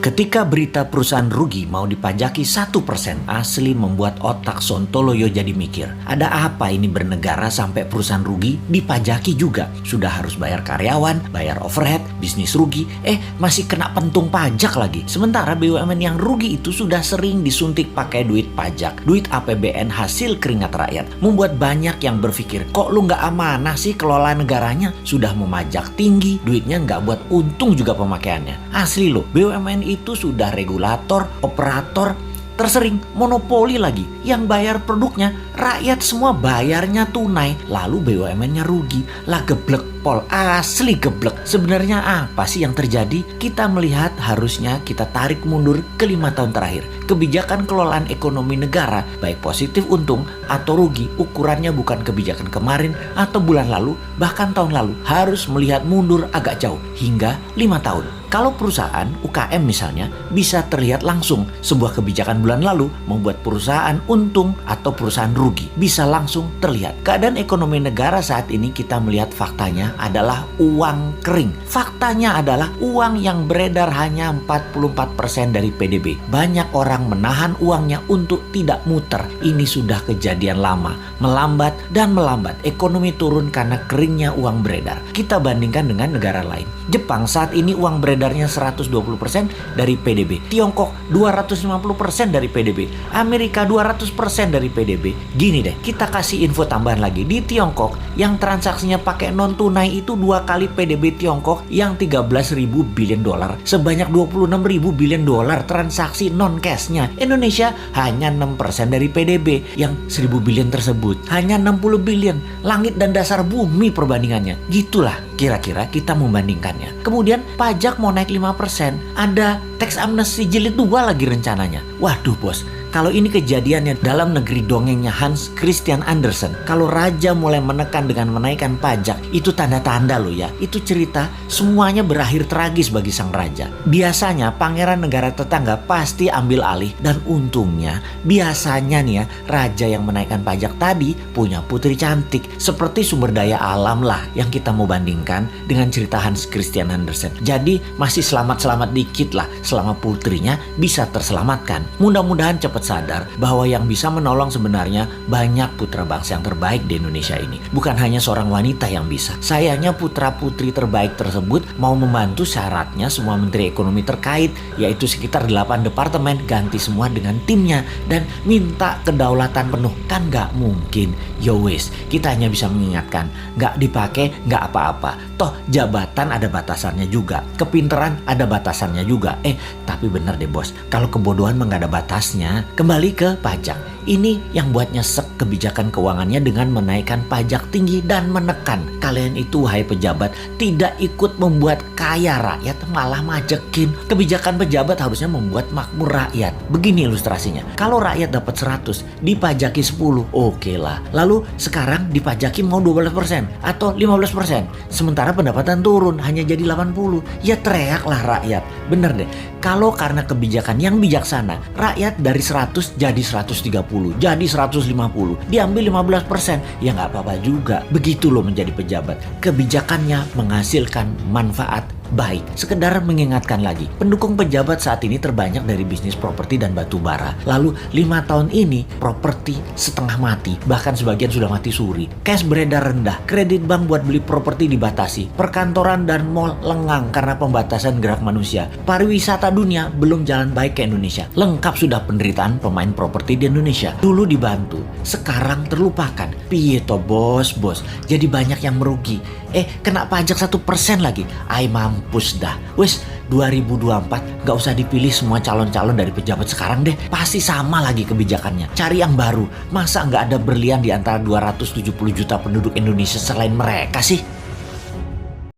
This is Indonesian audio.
Ketika berita perusahaan rugi mau dipajaki 1%, asli membuat otak Sontoloyo jadi mikir. Ada apa ini bernegara sampai perusahaan rugi dipajaki juga? Sudah harus bayar karyawan, bayar overhead, bisnis rugi, masih kena pentung pajak lagi. Sementara BUMN yang rugi itu sudah sering disuntik pakai duit pajak, duit APBN hasil keringat rakyat. Membuat banyak yang berpikir, kok lu nggak amanah sih kelola negaranya? Sudah memajak tinggi, duitnya nggak buat untung juga pemakaiannya. Asli loh, BUMN itu sudah regulator, operator, tersering monopoli lagi. Yang bayar produknya, rakyat semua bayarnya tunai. Lalu BUMN-nya rugi. Lah geblek pol, asli geblek. Sebenarnya apa sih yang terjadi? Kita melihat harusnya kita tarik mundur ke 5 tahun terakhir. Kebijakan kelolaan ekonomi negara, baik positif untung atau rugi, ukurannya bukan kebijakan kemarin atau bulan lalu, bahkan tahun lalu. Harus melihat mundur agak jauh, hingga 5 tahun. Kalau perusahaan UKM misalnya bisa terlihat langsung sebuah kebijakan bulan lalu membuat perusahaan untung atau perusahaan rugi, bisa langsung terlihat. Keadaan ekonomi negara saat ini kita melihat faktanya adalah uang kering. Faktanya adalah uang yang beredar hanya 44% dari PDB. Banyak orang menahan uangnya untuk tidak muter. Ini sudah kejadian lama, melambat dan melambat. Ekonomi turun karena keringnya uang beredar. Kita bandingkan dengan negara lain. Jepang saat ini uang beredarnya 120% dari PDB. Tiongkok 250% dari PDB. Amerika 200% dari PDB. Gini deh, kita kasih info tambahan lagi. Di Tiongkok yang transaksinya pakai non tunai itu 2 kali PDB Tiongkok yang 13.000 billion dolar. Sebanyak 26.000 billion dolar transaksi non cashnya. Indonesia hanya 6% dari PDB. Yang 1.000 billion tersebut hanya 60 billion. Langit dan dasar bumi perbandingannya. Gitulah kira-kira kita membandingkannya. Kemudian pajak mau naik 5%. Ada tax amnesty jilid 2 lagi rencananya. Waduh bos, kalau ini kejadiannya dalam negeri dongengnya Hans Christian Andersen, kalau raja mulai menekan dengan menaikkan pajak, itu tanda-tanda loh ya. Itu cerita semuanya berakhir tragis bagi sang raja. Biasanya pangeran negara tetangga pasti ambil alih, dan untungnya biasanya nih ya, raja yang menaikkan pajak tadi punya putri cantik. Seperti sumber daya alam lah yang kita mau bandingkan dengan cerita Hans Christian Andersen. Jadi masih selamat-selamat dikit lah selama putrinya bisa terselamatkan. Mudah-mudahan cepat sadar bahwa yang bisa menolong sebenarnya banyak putra bangsa yang terbaik di Indonesia ini. Bukan hanya seorang wanita yang bisa. Sayangnya putra-putri terbaik tersebut mau membantu syaratnya semua menteri ekonomi terkait, yaitu sekitar 8 departemen, ganti semua dengan timnya dan minta kedaulatan penuh. Kan gak mungkin. Yo wes, kita hanya bisa mengingatkan, gak dipakai gak apa-apa. Toh jabatan ada batasannya juga, kepinteran ada batasannya juga. Tapi bener deh bos, kalau kebodohan mah gak ada batasnya. Kembali ke pajak. Ini yang buat nyesek kebijakan keuangannya dengan menaikkan pajak tinggi dan menekan. Kalian itu wahai pejabat tidak ikut membuat kaya rakyat, malah majekin. Kebijakan pejabat harusnya membuat makmur rakyat. Begini ilustrasinya. Kalau rakyat dapat 100, dipajaki 10, oke lah. Lalu sekarang dipajaki mau 12% atau 15%. Sementara pendapatan turun hanya jadi 80. Ya teriaklah rakyat. Bener deh. Kalau karena kebijakan yang bijaksana, rakyat dari 100 jadi 130, jadi 150, diambil 15%, ya nggak apa-apa juga. Begitu loh menjadi pejabat. Kebijakannya menghasilkan manfaat baik. Sekedar mengingatkan lagi, pendukung pejabat saat ini terbanyak dari bisnis properti dan batu bara. Lalu 5 tahun ini properti setengah mati, bahkan sebagian sudah mati suri. Cash beredar rendah, kredit bank buat beli properti dibatasi, perkantoran dan mal lengang karena pembatasan gerak manusia. Pariwisata dunia belum jalan baik ke Indonesia. Lengkap sudah penderitaan pemain properti di Indonesia. Dulu dibantu, sekarang terlupakan. Piye toh bos, jadi banyak yang merugi. Kena pajak 1% lagi. Ay mampus dah. Wes 2024 gak usah dipilih semua calon-calon dari pejabat sekarang deh. Pasti sama lagi kebijakannya. Cari yang baru. Masa gak ada berlian di antara 270 juta penduduk Indonesia selain mereka sih?